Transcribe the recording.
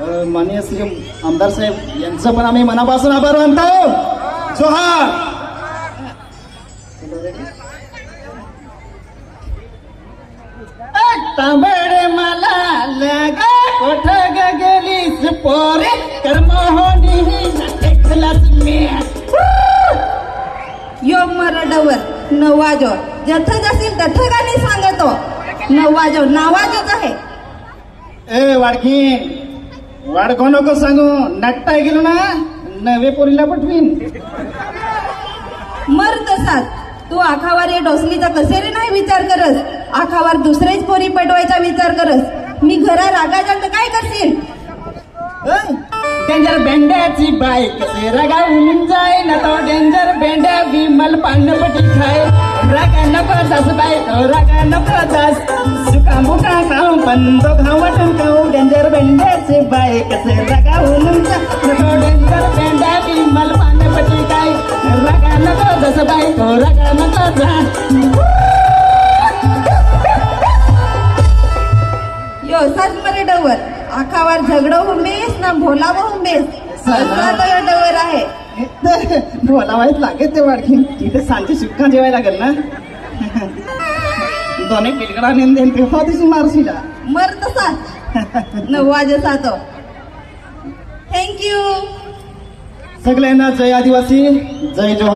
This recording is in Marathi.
माननीय श्री आमदार साहेब यांचं पण आम्ही मनापासून आभार मानतो. जोहार. तांबडे मला लगा कोठ गेलीस पोरे कर्महोनी एकलाच मी. यो मरडवर नवाजो जथ जाशील तथ गाणी सांगतो. नवाजो नावाजच आहे. ए वाडकीन वाडको नको सांगू. नट्टाय गेलो ना नवे पोरीला पटवीन. मर तसाच तू आखावर या डोसलीचा कसे रे नाही विचार करस. आखावर दुसरेच पोरी पटवायचा विचार करस. मी घरा रागाच्या तर काय करशील. डेंजर बेंड्याची बाई कसे रगावून जाय ना तो. डेंजर बेंड्या विमल पानपटी खाय. रागा नको सासूबाई रागा नको दास. सुका मुका खाऊ पण तो खाऊ वाटून खाऊ. डेंजर बेंड्याची बाई कसे रगावून जाय ना तो. डेंजर बेंड्या विमल पानपटी खाय. रागा नको सासूबाई रागा नको जा. यो साच मरडवर आखावर झगडो हुंबेस ना भोलावं हुंबेस. डवर आहे. बोला वाईट लागेल ते वाडकी. तिथे सांची सुक्का जेवायला लागेल ना. दोन्ही पिलकडा नेन तेव्हा तिची मारशीला. मर तसाच नवाज सातो. थँक्यू. सगळ्यांना जय आदिवासी जय जोहार.